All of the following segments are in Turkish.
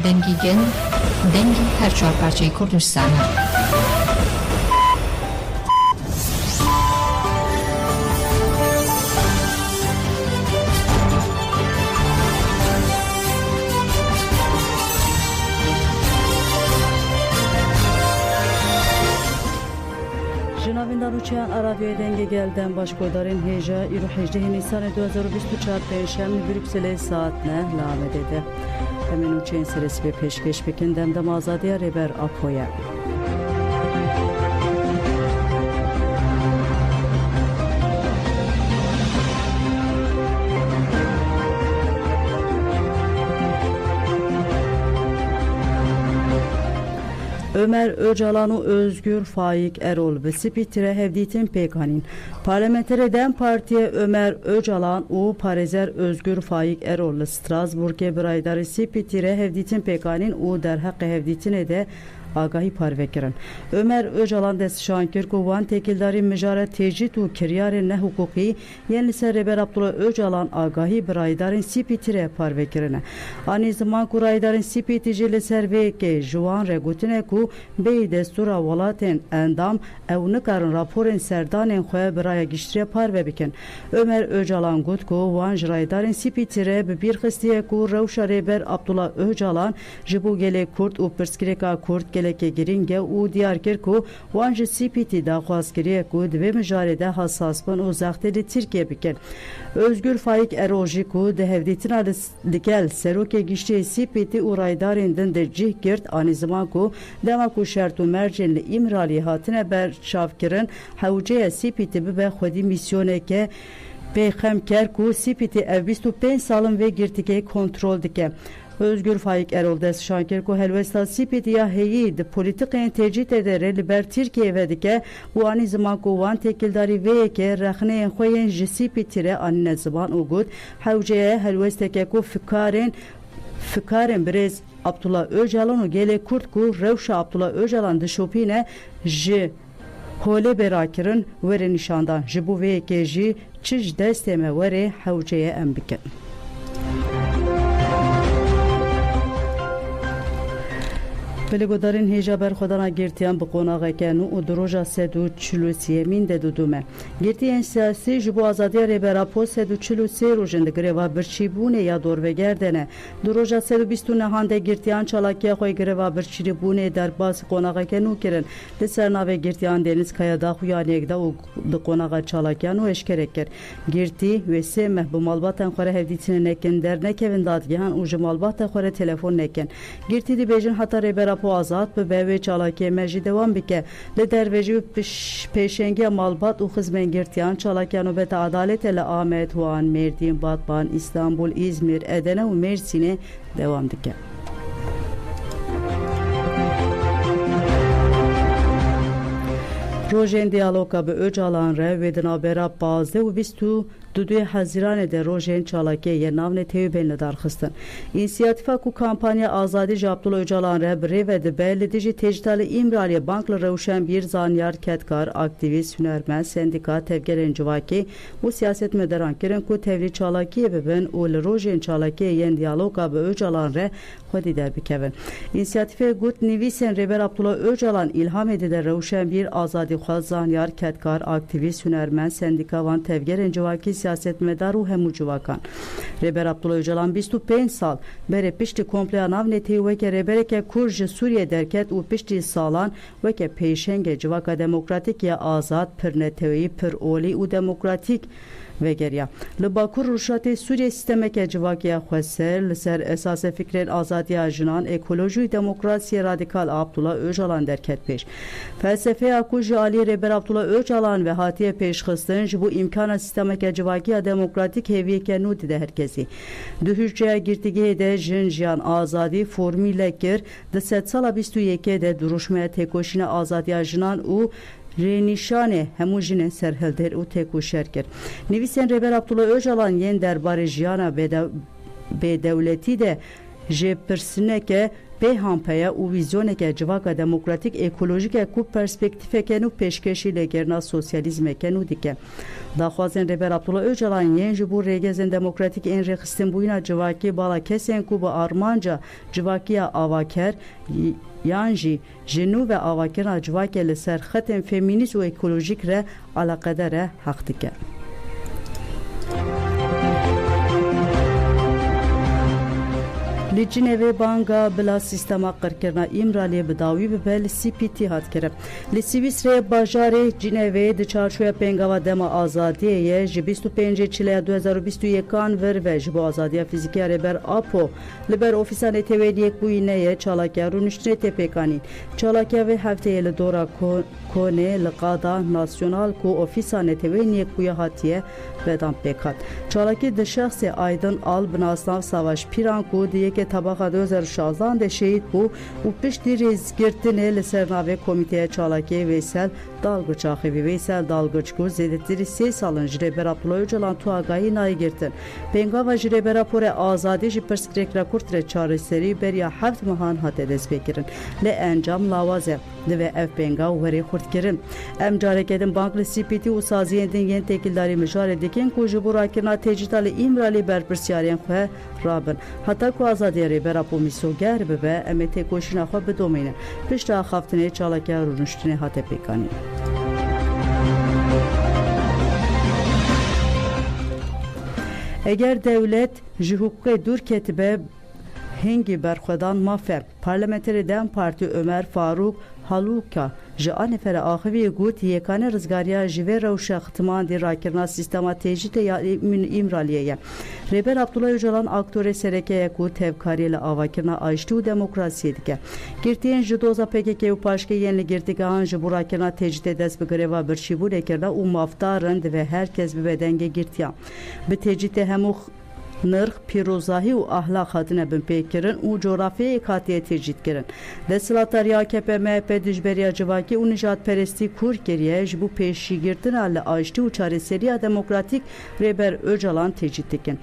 دنگیگن دنگی هر چهار پرچه کردستان جنابین دانوچیان رادیوی دنگی گلدن باشگودارین هیجا ایرو 18 نیسان 2024 پنجشنبه بریکسل ساعت نه لامده ده همینو چین سرسی به پیشکش بکندم دم آزادی ریبر آپویا Ömer Öcalan u Özgür Faik Erol ve Spitire Hevditin Pekanin. Parlamenter Dem Partiye Ömer Öcalan u Parezer Özgür Faik Erol Strasbourg'e biraydari Spitire Hevditin Pekanin u der hakkı Hevditine de آگاهی پارو کردن. عمر öcalan دست شانکر کو وان تکیلداری مجارت تجدید و کریار نه حقوقی یعنی سر ربر عبدالله öcalan آگاهی برایدارین سپیتره پارو کردن. آنی زمان کو رایدارین سپیتیجی لسر و که جوان رگوتنه کو به دستور ولاتن اندام او نکارن راپورن سردانن خواه برای گشتری پارو بکن. عمر öcalan گوت کو وان رایدارین سپیتره به بیر خستیه کو روش ربر عبدالله öcalan جبو گله کرد و پرسکریکا کرد geleke giringe u diyar kirku wanji CPT da xwaskiriye ku dve mijarede hassas ban o zaxteli Türkiye bikin. Özgür Faik Eroji ku de hevditin dikel seroke gişti CPT u raydarindin de cih girt ani zaman ku dema ku şertu mercinli imrali hatine ber şavkirin havceye CPT be xwedi misyoneke Peyxem ker ku CPT ev 25 salın ve girtike kontrol dike. Özgür Faik Erol dest şanker ko helvesta sipetiya heyi de politikayın tecrit eder liber Türkiye vedike bu ani zaman ko van tekildari ve ke rakhne khoyen jisipetire ani zaman ugut havceye helvesteke ko fikaren brez Abdullah Öcalan o gele kurt ku revşa Abdullah Öcalan dışopine j hole berakirin vere nişandan jibu ve ke ji çiş desteme vere havceye embike Pelegodarin heja ber xodana girtiyan bi qonağa kenu u droja sedu çulusiye min de dudume. Girtiyen siyasi jibu azadiya rebera po sedu çulusiye rojende greva birçibune ya dorve gerdene. Droja sedu bistune hande girtiyan çalakiya xoy greva birçibune der bas qonağa kenu kirin. De sernave girtiyan deniz kayada xuyanegda u de qonağa çalakiyan u eşkereker. Girti ve se mehbu malbatan xore hevditine neken der nekevin dadgihan u jimalbata xore telefon neken. Girti di bejin hata rebera po azat be beve çalakiye mecid devam bike le derveji peşenge malbat u hizmen girtiyan çalakiyan u beta adalet ele Ahmet Huan Merdin Batman İstanbul İzmir Edene u Mersin'e devam dike Rojen diyaloga be Öcalan re ve dinabera bazde u bistu Dudu Haziran de Rojen Çalakiye ye navne tevbenle darxistin. İnisiyatifa ku kampanya azadi Abdullah Öcalan re ve de beledici tectali İmraliye bankla revşen bir zanyar ketkar, aktivist, hünermen, sendika, tevgelen civaki u siyaset mederan kirin ku tevli Çalakiye ve ben ul Rojen Çalakiye yen diyaloga be Öcalan re xwedî derbikevin. İnisiyatife gut nivîsên Rêber Abdullah Öcalan ilham edide rewşen bir azadîxwaz zanyar ketkar aktivîst hünermend sendîkavan tevgerên civakî siyasetmedar û hemû civakan. Rêber Abdullah Öcalan 25 sal berê piştî kompleya navnetê weke rêbereke kur ji Sûriye derket û piştî salan weke pêşengê civaka demokratîk ya azad pir netewî pir olî û demokratîk vegeriya. Li Bakur Rûşatê Sûriye sistemeke civakiya xweser li ser esasê fikrên azadiya jinan ekoloji demokrasiye radikal Abdullah Öcalan derket pêş. Felsefeya ku ji aliyê Rêber Abdullah Öcalan ve hatiye pêşxistin ji bo imkana sistemeke civakiya demokratîk hêviyeke nû dide herkesî. Di hücreya girtîgehê de jin jiyan azadî formîle kir di sed sala 21 de duruşmaya têkoşîna azadiya jinan û Renişane hemû jinên serhilder û têkoşer kir. Nivîsên Rêber Abdullah Öcalan yên derbarê jiyana bêdewletî de ji pirsineke Peyhampeye u vizyoneke civaka demokratik ekolojik ku perspektifeke nu peşkeşi legerna sosyalizmeke nu dike. Daxwazên Rêber Abdullah Öcalan yên ji bo rêgezên demokratîk ên rêxistinbûyîna civakî bala kesên ku bi armanca civakiya avaker yan jî ji nû ve avakirina civakê li ser xetên femînîst û ekolojîk re alaqedar e heq dike. Li Cinevê banga bila sîstema qirkirina İmraliyê bi dawî bibe li CPT hat kirin. Li Swîsreyê bajarê Cinevê di çarşoya pêngava dema azadiyê ye ji 25 çileya 2021 vir ve ji bo azadiya fîzîkî ya Rêber Apo li ber ofîsa Netewên Yekbûyînê ye çalakiya rûniştinê tê pêkanîn. Çalakiya vê hefteyê li dora Konê li qada nasyonal ku ofîsa Netewên Yekbûyî hatiye vedan pêkat. Çalakî di şexsê Aydın Al bi nasnav Savaş Pîran ku di yekê tabaxa 2016 de şehîd bû û piştî rêzgirtinê li ser navê Komîteya Çalakiyê Veysel Dalgıç axivî. Veysel Dalgıç ku zêdetirî 3 salin ji Rêber Abdullah Öcalan tu agahî nayê girtin. Pêngava ji Rêber Aporê azadî ji pirsgirêkira Kurd re çareserî beriya 7 mehan hate destpêkirin. Lê encam lawaz e. Divê ev pêngav werê xurt kirin. Em careke din bank li CPT û saziyên din yên têkildarî mijarê dikin ku ji bo rakirina têcîta li İmralî berpirsyariyên xwe rabin. Heta ku azadiya Rêber Apo mîsoger bibe em ê têkoşîna xwe bidomînin. Pişta axaftinê çalakiya rûniştinê hate pêkanîn. Eger devlet ji hukukê dûr ketibe hingî berxwedan mafe. Parlamenterê Dem Partî Ömer Faruk Haluka ji a nefere axivî got yekane rizgariya ji vê rewşa xitiman rakirina sîstema têjîtê ya İmraliyê ye. Rêber Abdullah Öcalan aktorê sereke ye ku tevkariyê li avakirina aştî û demokrasiyê dike. Girtiyên ji doza PKK û paşkeyên li girtîgehan ji bo rakirina têjîtê dest bi girêva birçîbûnê kirine û mafdarin divê herkes bibe dengê girtiyan. Bi têjîtê hemû nırx, pîrozahî û ahlak hatine bin pêkirin û coğrafyayê hatiye têcît kirin. Desthilatdarî AKP MHP dijberiya civakî û nijadperestî kur kiriye ji bo pêşîgirtina li aştî û çareseriya demokratîk Rêber Öcalan têcît dikin.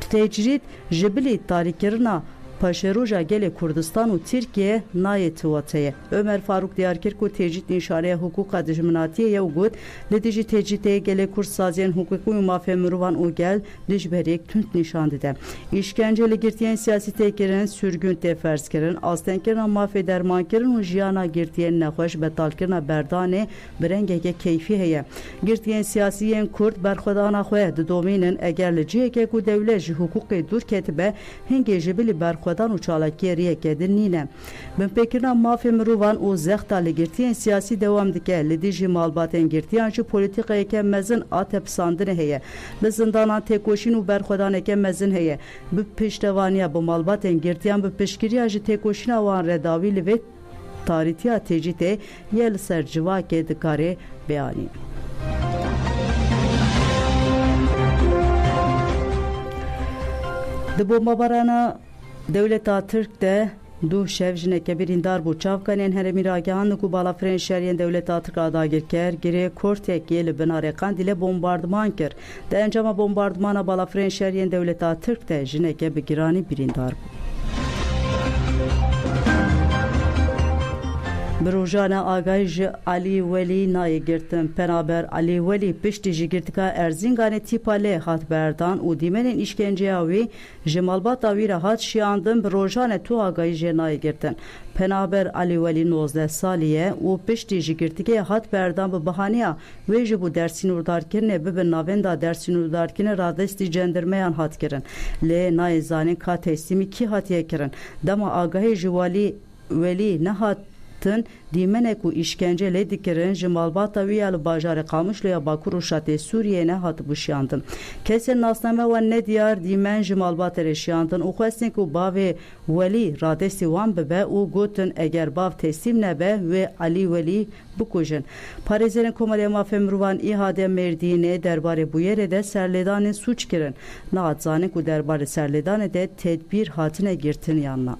Tecrît ji bilî tarîkirina Paşeroja gelê Kurdistan û Tirkiye nayê tiwateye. Ömer Faruk diyarkir ku tecît nîşaneya hukuka dijminatiyê ye û got li dijî tecîtê gelê Kurd saziyên hukukî û mafê mirovan û gel dijberek tund nîşan dide. İşkence li girtiyên siyasî tê kirin, sürgün tê ferz kirin, astenkirina mafê dermankirin û jiyana girtiyên nexweş betalkirina berdanê bi rengeke keyfî heye. Girtiyên siyasîyên Kurd berxwedana xwe didomînin eger li ciheke ku dewlet ji hukukê dûr ketibe hingê ji bilî berxwedan û çalakiyê riyekê din nîne. Binpêkirina mafê mirovan û zexta li girtiyên siyasî dewam dike. Li dijî malbatên girtiyan jî polîtîkayeke mezin a tepsandinê heye. Li zindanan têkoşîn û berxwedaneke mezin heye. Bi piştevaniya bi malbatên girtiyan bi piştgiriya ji têkoşîna wan re dawî li vê tarîtiya têcîtê ye li ser civakê dikare beyanî. Di bombabarana Devleta Türk de du şev jineke birîndar bû çavkanên herêmî ragihan ku balafirên şeriyên Devleta Türk dagir ker girê Kortekê li binarê Qandîlê bombardman kir. Di encama bombardmana balafirên şeriyên Devleta Türk de jineke bi giranî birîndar bû. Bi rojana agahî ji Alî Welî nayê girtin. Penaber Alî Welî piştî ji girtika Erzînganê tîpa lê hat berdan û dîmenên îşkenceya wî ji malbata wî re hat şiyandin bi rojanê tu agahî jê nayê girtin. Penaber Alî Welî 19 salî ye û piştî ji girtikê hat berdan bi bihanîya wê ji bo dersînordarkirinê bibin navenda dersînordarkirinê radestî cendirmeyan hat kirin. Lê nayê zanîn ka teslîmî kî hatiye kirin. Dema agahî ji Alî Welî nehat dîmenek û îşkence lê dikirin ji malbata wî ya li bajarê Qamişloya Bakur û şatê Sûriyê ne hatibû şiyandin. Kesên nasname wan nediyar dîmen ji malbatê re şiyandin û xwestin ku bavê Welî radestî wan bibe û gotin eger bav teslîm nebe wê Alî Welî bikujin. Parêzerên Komariya Mafê Mirovan îhade Mêrdînê derbarê bûyerê de serlêdanên sûç kirin. Nehat zanin ku derbarê serlêdanê de tedbîr hatine girtin yanna.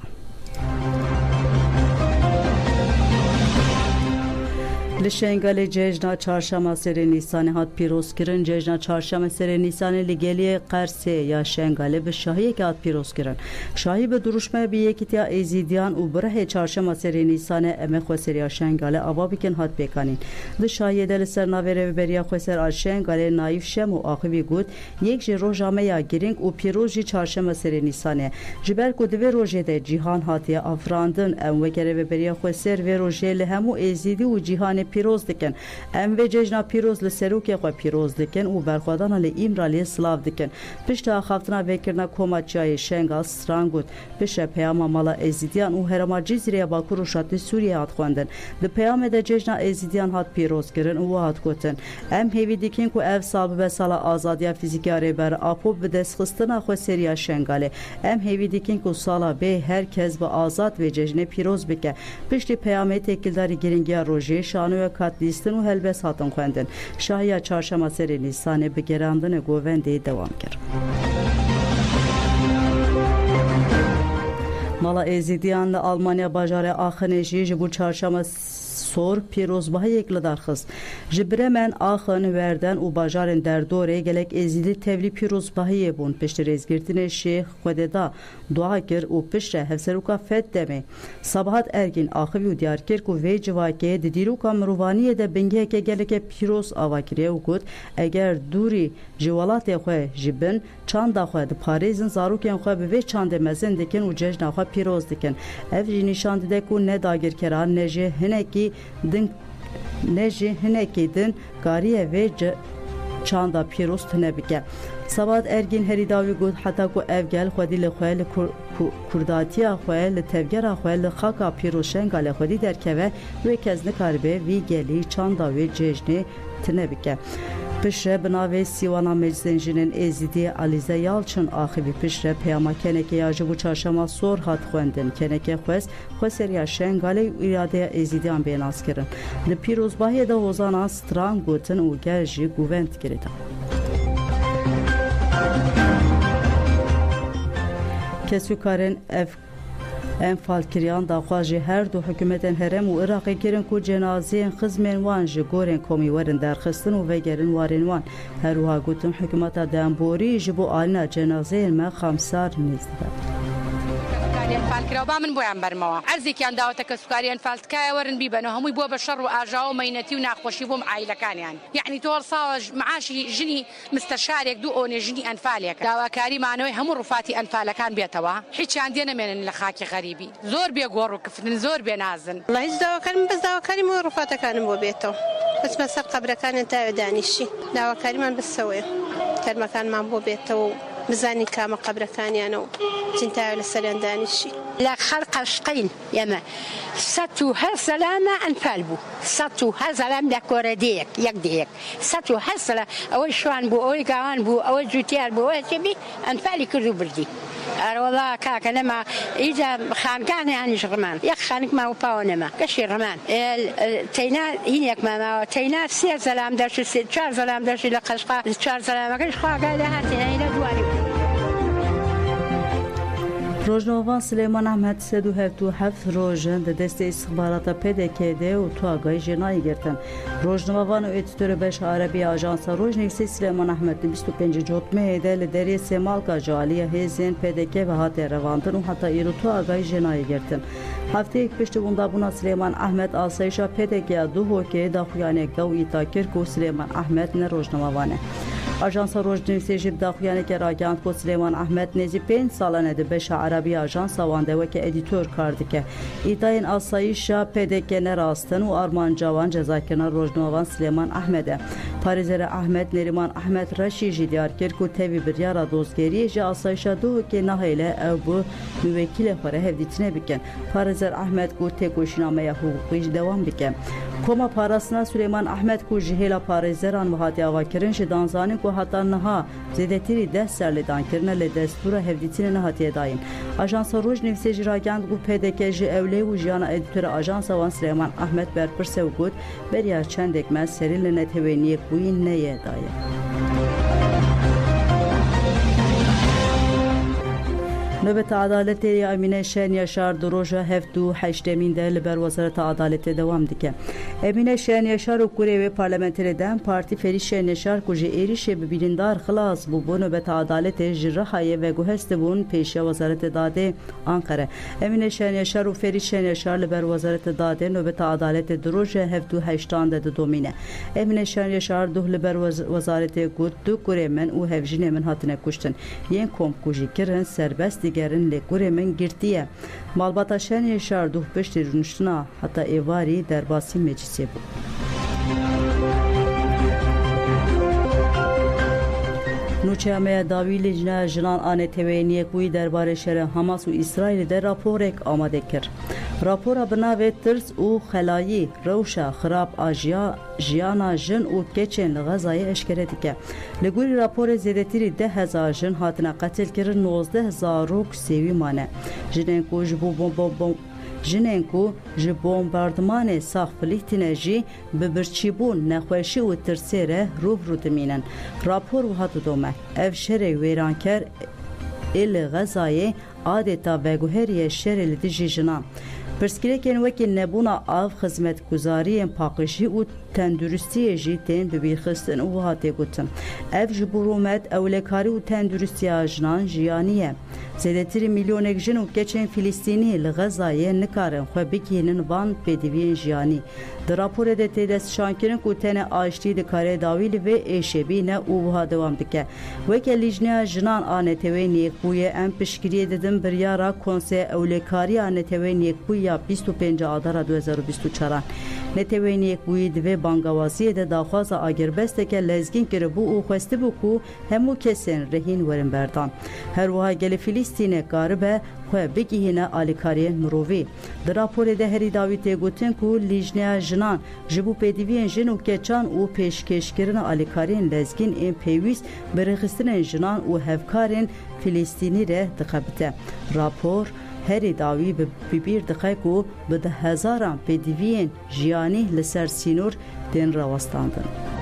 Li Şengalê cejna çarşema serê Nîsanê hat pîrozkirin. Cejna çarşema serê Nîsanê li geliyê Qersê ya Şengalê bi şahiyekê hat pîrozkirin. Şahî bi duruşmaya bi yekîtiya êzîdiyan û birehê çarşema serê Nîsanê em ê Xweseriya Şengalê ava bikin hat pêkanîn. Di şahiyê de li ser navê rêveberiya Xweser a Şengalê Naîf Şem û Axivî got yek ji roja me ya girîng û pîroz jî çarşema serê Nîsanê. Ji ber ku di vê rojê de cîhan hatiye afirandin em weke rêveberiya Xweser vê rojê li hemû êzîdî û cîhanê pîroz dikin. Em vê cejna pîroz li serokê xwe pîroz dikin û berxwedana li İmraliyê silav dikin. Pişta axaftina vêkirina Komaçiyayê Şengal stran got pişe peyama mala êzîdiyan û herêma Cizrê Bakur û Şatê Sûriyê hat xwendin. Di peyamê de cejna êzîdiyan hat pîroz kirin û hat gotin em hêvî dikin ku ev sal bibe sala azadiya fîzîkî ya rêber Apo bi destxistina Xweseriya Şengalê. Em hêvî dikin ku sala bê herkes bi azad vê cejnê pîroz bike. Piştî peyamê têkildarî giringiya rojê şanoya katlîstin û helbes hatin xwendin. Şahiya çarşema serê Nîsanê bi gerandinê govendê dewam kir. Mala êzîdiyan li Almanya bajarê Axinê jî ji bo çarşema sor pîrozbahiyek li darxist. Ji Bremen, Axin, Werden û bajarên derdorê gelek êzîdî tevlî pîrozbahiyê bûn. Piştî rêzgirtinê Şêx Xwedê dua kir û piştre hevseroka Fed demê. Sabahat Ergîn Axivî û diyar kir ku vê civakê di dîroka mirovaniyê de bingeheke geleke pîroz ava kiriye û got eger dûrî ji welatê xwe jî bin çanda xwe diparêzin zarokên xwe bi vê çandê mezin dikin û cejna xwe pîroz dikin. Ev jî nîşan dide ku ne dagirkeran ne jî hinekî din gariye vê çanda pîroz tune bike. Sabahat Ergîn herî dawî got heta ku ev gel xwedî li xwe li kurdatiya xwe li tevgera xwe li xaka pîroz Şengalê xwedî derkeve wê kes nikaribe vî gelî çanda wê cejnê tune bike. Pişre bi navê Sîwana Meclisên Jinên Êzîdî Alize Yalçın Axivî pişre peyama kenekê ya ji bo çarşema sor hat xwendin. Kenekê xwest Xweseriya Şengalê û îradeya êzîdiyan bênaz kirin. Li pîrozbahiyê de hozanan stran gotin û gel jî guvend kiridan. Kesûkarên enfalkiriyan daxwa ji her du hikûmetên herêm û Iraqê kirin ku cenazeyên xizmên wan ji gorên komî werin derxistin û vegerin warên wan. Her wiha gotin hikûmeta Demborî ji bo alîna cenazeyên me xemsar nêz dide. فالکراو با من بۆیان بەرمەوە عەرزێکیان داوەتە کە سوکاریان فالتکایە وەرن بیبەنەوە هەمووی بۆ بە شەڕ و ئاژاو و مەینەتی و ناخۆشی بۆم عایلەکانیان یعنی تۆ ساوە معاشی ژنی مستەشارێک دوو ئۆنێ ژنی ئەنفالێک داواکاریمانەوەی هەموو ڕووفاتی ئەنفالەکان بێتەوە هیچیان دێ نەمێنن لە خاکی غەریبی زۆر بێگۆڕ و کفتن زۆر بێنازن وڵای هیچ داواکارم بەس داواکاریم و ڕووفاتەکانم بۆ بێتەوە بەچمە سەر قەبرەکانیان تاوێ دانیشی داواکاریمان بەسەوەیە تەرمەکانمان بۆ بێتەوە و بزانین کامە قەبرەکانیانە و چینتاوێ لە سەریان دانیشی لا خلق شقين يما ستو هالسلامة أنفال بو ستو هالسلام دا كورديك يقديك ستو هالسلام أول شوان بو أول قوان بو أول جوتيار بو أول شبي أنفالي كله بردي والله كاك لما إذا خانقان يعني شغمان يا خانق ما وباو ما كشي رمان تينا هنيك ما تينا سير سلام داش شار سلام داش لقشقا شار سلام كشقا قال هاتنا إلى دواري Rojnavan Süleyman Ahmed Sedu hevtu heft rojin de destê istixbarata PDK'de û tuagayê jenayê girtin. Rojnavan û editörê beş Arabiya Ajansa Rojnivîsê Süleyman Ahmed 25 Cotmeyê de li derê Sêmalka ji aliya hêzên PDK ve hatiye revandin û heta îro tuagayê jenayê girtin. Hefteyek piştî wendabûna Süleyman Ahmed asayişa PDK'ya du hokeyê daxuyanek da û îta kir ku Süleyman Ahmed ne Rojnavavan e. Ajansa Rojnivîsê jî daxuyanekê ragihand ku Süleyman Ahmed nêzî 5 salan e di beşa Arabiya Ajansa wan de weke edîtör kar dike. İdayên asayişa PDK ne rastin û arman cawan cezakirina Rojnavan Süleyman Ahmed e. Parêzera Ahmed Neriman Ahmed Reşî jî diyar kir ku tevî biryara dozgeriyê ji asayişa du hokê nahêle ew bu müvekkilê xwe re hevdîtînê bikin. Parêzer Ahmed ku têkoşînameya hukukî ji dewam bike. Koma parastina Süleyman Ahmed ku ji hêla parêzeran ve hatiye avakirin ji danzanîn ku heta niha zêdetirî 10 ser lêdan kirine lê destûra hevdîtînê nehatiye dayîn. Ajansa Rojnivîsê jî ragihand ku PDK ji ewlê û jiyana editора ajansa wan Süleyman Ahmed berpirse û got beriya çendek me serî li netewêniyek bûyîn neyê daye. نوبت عدالت امینه شن یشار دروژه هفت و هشتمین ده لبر وزارت عدالت دوام دیکه امینه شن یشار و کوره پارلمانتری دم پارتی فری شن یشار کوجه ایریش ببیندار خلاص بو نوبت عدالت جرحای و گوهست بون پیش وزارت داده آنکره امینه شن یشار و فری شن یشار لبر وزارت داده نوبت عدالت دروژه هفت و هشتان ده دومینه امینه شن یشار دو لبر وزارت گود دو کوره من و هفجین من هاتنه کشتن ین کم کوجی کرن سربست دیگرن لکوره من گرتیه مالباتا شن یشار دو پشت رونشتنا حتی ایواری در باسی مجلسی بود. نوچه‌امه داوی لجنه جنان آن توینی کوی درباره شر حماس و اسرائیل در راپورک آماده کرد. راپورا بناوی ترس و خلایی روشا خراب آجیا جیانا جن و کچن لغزای اشکره دیگه. لگوری راپور زیدتیری 10,000 جن هاتنا قتل کرد 19,000 روک سیوی مانه. جنین کو جی بومباردمان ساخ فلیتینه جی ببرچیبون نخوشی و ترسیره روبرو دمینن. راپور و هاتو دومه اف شر ویرانکر ایل غزای آدتا وگوهری شر لدیجی جنا. پرسکریکن وکی نبونا آف خدمت گزاری پاکشی و تندرستی جی تین ببیرخستن و هاتی گوتن. اف جبرومت اولکاری و تندرستی آجنان جیانیه. زیادتر میلیونک جن و کچن فلسطینی لغزای نکارن خو بکینن وان پدیوین جیانی. در راپور ده تدست شانکرن کو تن آشتی دکاره داویل و ایشبی نه او ها دوام دکه. وکی لیجنیا جنان آن توینی کوی ام پشکری ددن بریارا کنسه اولکاری آن توینی کویا 25 آذر 2024 نتوینی کوی دو بانگوازی ده داخواز آگربسته که لزگین کرده بو او خواسته بو کو همو کسین رهین ورن بردان. هر وها گل فلسطین قاربه خو بگیهنه آلیکاری مروی. در راپور ده هری داویته گوتن کو لیجنیا جنان جبو پدیوین جن و کچان او پیشکش کردن آلیکارین لزگین این پیویس برخستن جنان و هفکارین فلسطینی ره دقبته. راپور هری داوی ببیر دقیقو به 10,000 پدیوین جیانی لسر سینور دین راوستاندن.